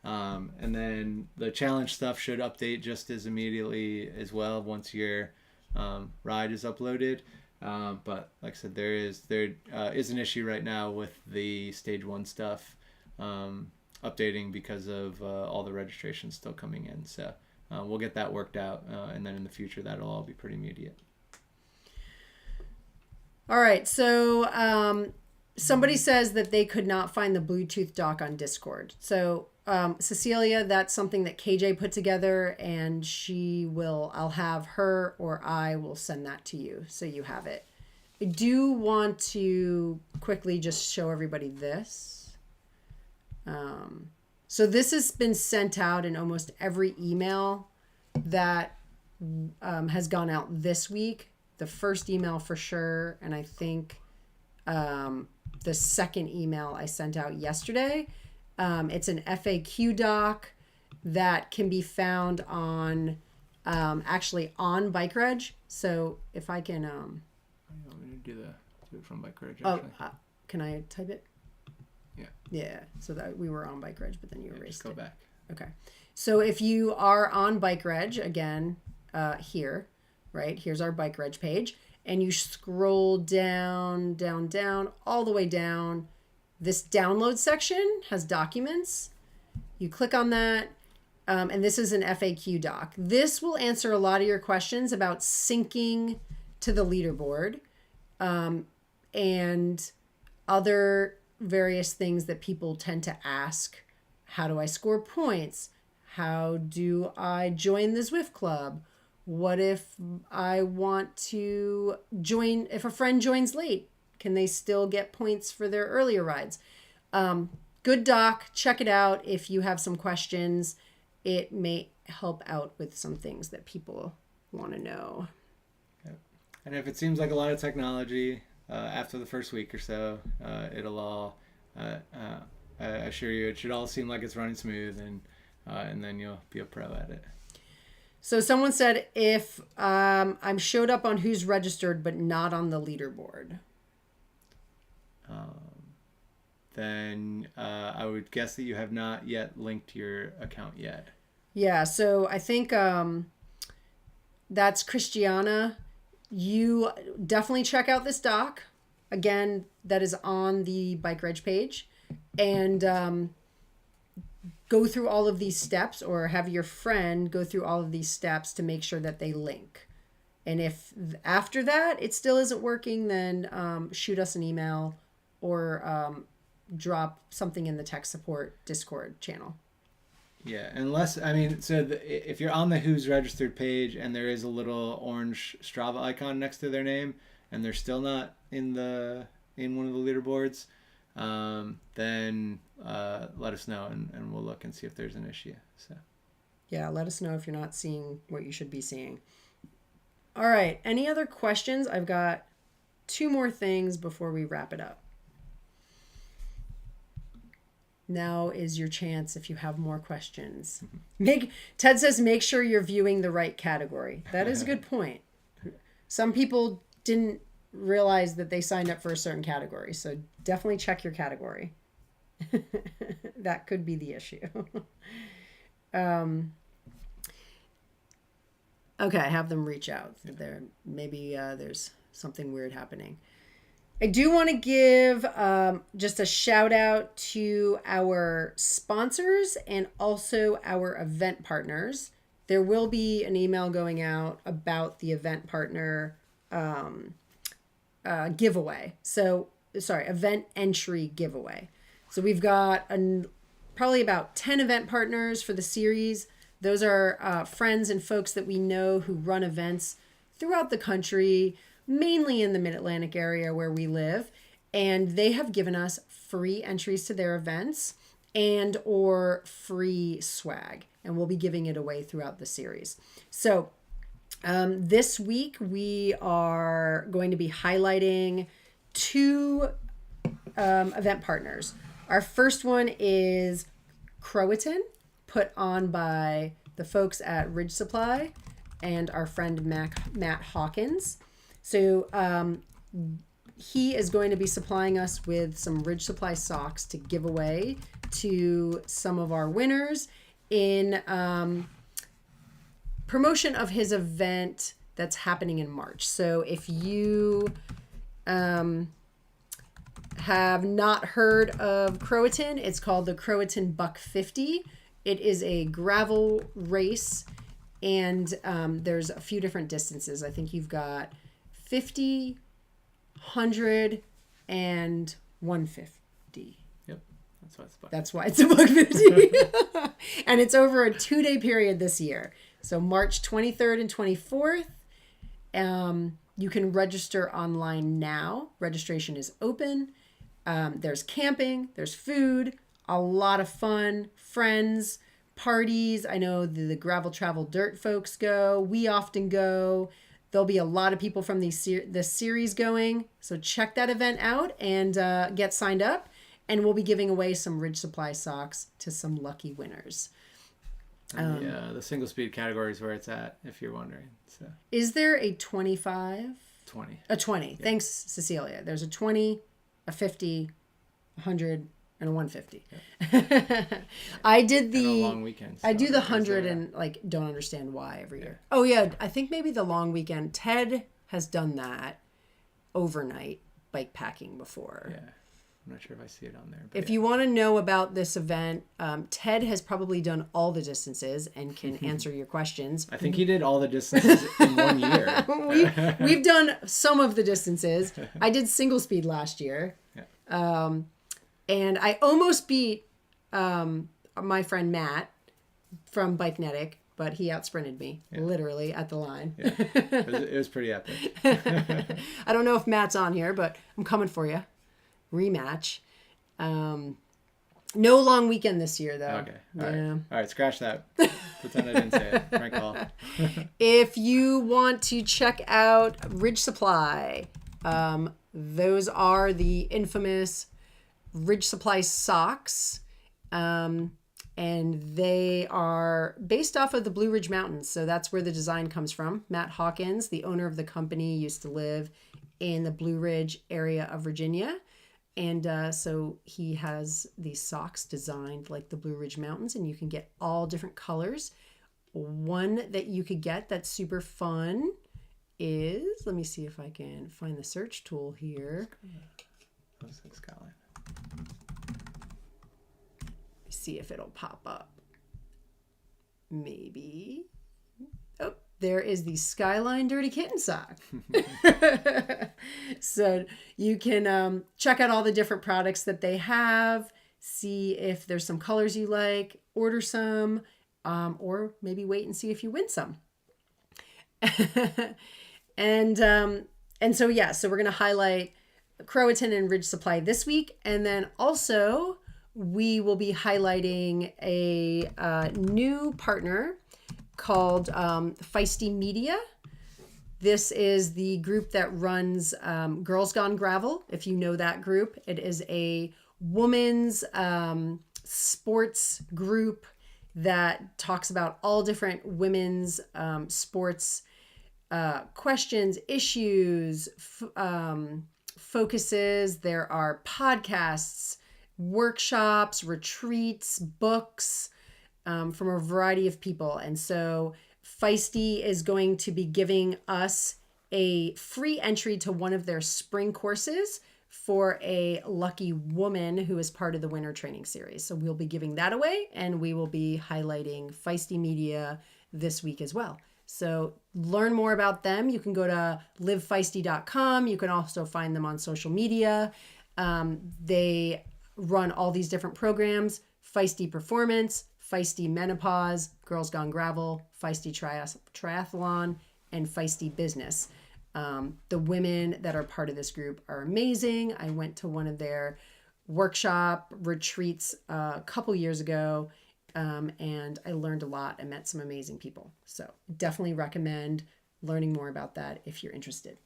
And then the challenge stuff should update just as immediately as well once your ride is uploaded. But like I said, there is an issue right now with the stage 1 stuff updating because of all the registrations still coming in. So we'll get that worked out, and then in the future that'll all be pretty immediate. All right, so somebody says that they could not find the Bluetooth dock on Discord. So Cecilia, that's something that KJ put together, and I'll have her or I will send that to you so you have it. I do want to quickly just show everybody this. So this has been sent out in almost every email that has gone out this week. The first email for sure, and I think the second email I sent out yesterday. It's an FAQ doc that can be found on actually on Bike Reg. So if I can You want me to do it from Bike Reg, actually? Can I type it? Yeah, so that we were on Bike Reg, but then you erased it. Just go back. Okay. So if you are on Bike Reg, again, here, right? Here's our Bike Reg page. And you scroll down, all the way down. This download section has documents. You click on that, and this is an FAQ doc. This will answer a lot of your questions about syncing to the leaderboard, and other various things that people tend to ask. How do I score points? How do I join the Zwift club? What if I want to join, if a friend joins late, can they still get points for their earlier rides? Good doc, check it out. If you have some questions, it may help out with some things that people want to know. Yep. And if it seems like a lot of technology, after the first week or so, it'll all, I assure you, it should all seem like it's running smooth, and then you'll be a pro at it. So someone said, if I'm showed up on who's registered but not on the leaderboard. then I would guess that you have not yet linked your account yet. Yeah, so I think that's Christiana. You definitely check out this doc. Again, that is on the Bike Reg page. And go through all of these steps, or have your friend go through all of these steps to make sure that they link. And if after that it still isn't working, then shoot us an email or drop something in the tech support Discord channel. Yeah, unless, I mean, so if you're on the Who's Registered page and there is a little orange Strava icon next to their name and they're still not in one of the leaderboards, then let us know and we'll look and see if there's an issue. So yeah, let us know if you're not seeing what you should be seeing. All right, any other questions? I've got 2 more things before we wrap it up. Now is your chance if you have more questions. Ted says, make sure you're viewing the right category. That is a good point. Some people didn't realize that they signed up for a certain category, so definitely check your category. That could be the issue. Okay, have them reach out. Maybe there's something weird happening. I do want to give just a shout out to our sponsors and also our event partners. There will be an email going out about the event partner giveaway. Event entry giveaway. So we've got probably about 10 event partners for the series. Those are friends and folks that we know who run events throughout the country, mainly in the Mid-Atlantic area where we live. And they have given us free entries to their events and or free swag. And we'll be giving it away throughout the series. So this week we are going to be highlighting 2 event partners. Our first one is Croatan, put on by the folks at Ridge Supply and our friend Matt Hawkins. So he is going to be supplying us with some Ridge Supply socks to give away to some of our winners in promotion of his event that's happening in March. So if you have not heard of Croatan, it's called the Croatan Buck 50. It is a gravel race, and there's a few different distances. I think you've got 50, 100, and 150. Yep, that's why it's buck. That's why it's a buck 50. And it's over a 2-day period this year. So March 23rd and 24th. You can register online now. Registration is open. There's camping, there's food, a lot of fun, friends, parties. I know the Gravel Travel Dirt folks go. We often go. There'll be a lot of people from this series going. So check that event out and get signed up. And we'll be giving away some Ridge Supply socks to some lucky winners. The single speed category is where it's at, if you're wondering. So is there a 25? 20. A 20. Yeah. Thanks, Cecilia. There's a 20, a 50, 100, and a 150. Yep. I did the long weekend. I do the 100 and don't understand why every year. Oh yeah, I think maybe the long weekend. Ted has done that overnight bike packing before. Yeah. I'm not sure if I see it on there. If you want to know about this event, Ted has probably done all the distances and can answer your questions. I think he did all the distances in 1 year. We've done some of the distances. I did single speed last year. Yeah. And I almost beat my friend Matt from Bikenetic, but he outsprinted me, literally, at the line. Yeah. It was pretty epic. I don't know if Matt's on here, but I'm coming for you. Rematch. No long weekend this year, though. Okay. All right. Scratch that. Pretend I didn't say it. Prank call. If you want to check out Ridge Supply, those are the infamous Ridge Supply socks. And they are based off of the Blue Ridge Mountains. So that's where the design comes from. Matt Hawkins, the owner of the company, used to live in the Blue Ridge area of Virginia. And so he has these socks designed like the Blue Ridge Mountains, and you can get all different colors. One that you could get that's super fun is, let me see if I can find the search tool here. What's that skyline? See if it'll pop up. Maybe. Oh, there is the Skyline Dirty Kitten sock. So you can check out all the different products that they have, see if there's some colors you like, order some, or maybe wait and see if you win some. And so we're going to highlight Croatan and Ridge Supply this week, and then also we will be highlighting a new partner called Feisty Media. This is the group that runs Girls Gone Gravel. If you know that group, it is a women's sports group that talks about all different women's sports questions, issues, focuses. There are podcasts, workshops, retreats, books from a variety of people. And so Feisty is going to be giving us a free entry to one of their spring courses for a lucky woman who is part of the winter training series. So we'll be giving that away, and we will be highlighting Feisty Media this week as well. So learn more about them. You can go to livefeisty.com. You can also find them on social media. They run all these different programs: Feisty Performance, Feisty Menopause, Girls Gone Gravel, Feisty Triathlon, and Feisty Business. The women that are part of this group are amazing. I went to one of their workshop retreats a couple years ago, and I learned a lot and met some amazing people. So definitely recommend learning more about that if you're interested.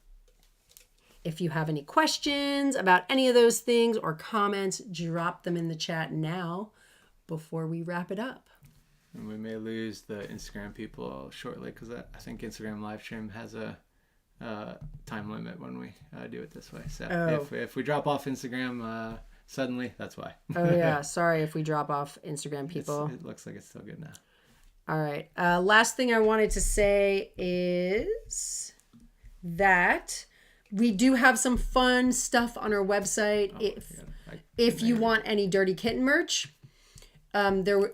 If you have any questions about any of those things or comments, drop them in the chat now before we wrap it up. And we may lose the Instagram people shortly because I think Instagram live stream has a time limit when we do it this way. So if we drop off Instagram suddenly, that's why. Oh yeah, sorry if we drop off Instagram people. It looks like it's still good now. All right. Last thing I wanted to say is that we do have some fun stuff on our website. If you want any Dirty Kitten merch, there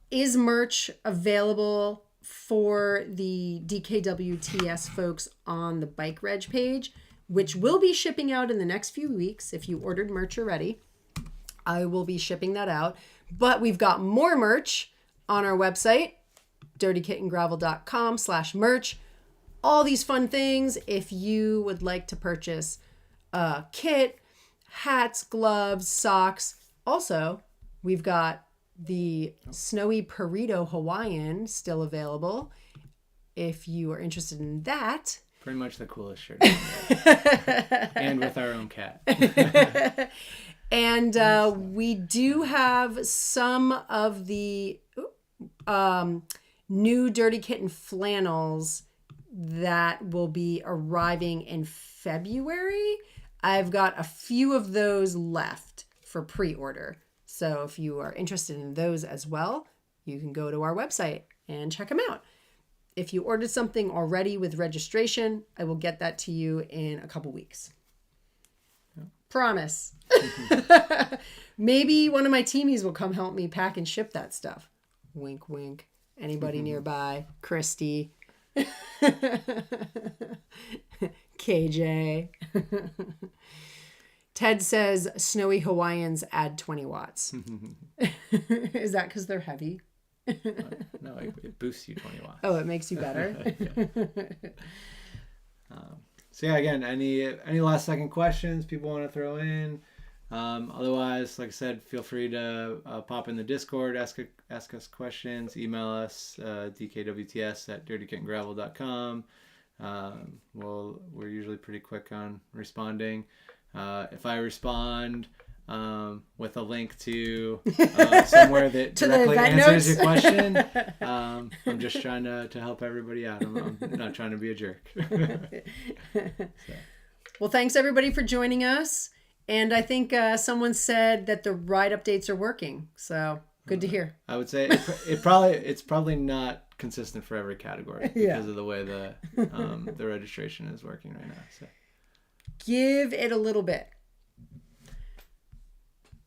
is merch available for the DKWTS folks on the Bike Reg page, which will be shipping out in the next few weeks. If you ordered merch already, I will be shipping that out. But we've got more merch on our website, dirtykittengravel.com/merch. All these fun things. If you would like to purchase a kit, hats, gloves, socks. Also, we've got the Snowy Burrito Hawaiian still available. If you are interested in that. Pretty much the coolest shirt. And with our own cat. And we do have some of the new Dirty Kitten flannels that will be arriving in February. I've got a few of those left for pre-order. So if you are interested in those as well, you can go to our website and check them out. If you ordered something already with registration, I will get that to you in a couple weeks. Yeah. Promise. Maybe one of my teamies will come help me pack and ship that stuff. Wink, wink. Anybody nearby? Christy. KJ. Ted says Snowy Hawaiians add 20 watts. Is that because they're heavy? No, it boosts you 20 watts. Oh, it makes you better. So yeah, again, any last second questions people want to throw in? Otherwise, like I said, feel free to pop in the Discord, ask us questions, email us dkwts@dirtykittengravel.com. We're usually pretty quick on responding. If I respond with a link to somewhere that directly answers your question, I'm just trying to help everybody out. I'm not trying to be a jerk. Well, thanks everybody for joining us. And I think someone said that the ride updates are working. So good to hear. I would say it's probably not consistent for every category because of the way the registration is working right now. So give it a little bit.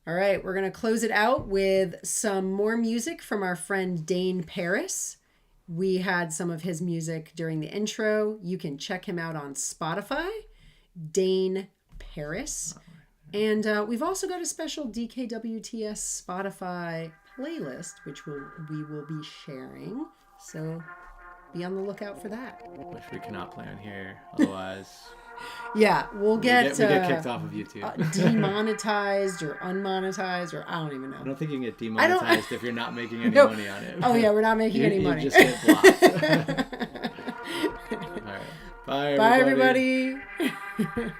All right, we're going to close it out with some more music from our friend Dane Paris. We had some of his music during the intro. You can check him out on Spotify, Dane Paris. And we've also got a special DKWTS Spotify playlist, which we will be sharing. So be on the lookout for that. Which we cannot play on here, otherwise. Yeah, we get kicked off of YouTube. Demonetized or unmonetized, or I don't even know. I don't think you can get demonetized if you're not making any money on it. Oh yeah, we're not making any money. You just get blocked. All right. Bye, everybody. Bye, everybody.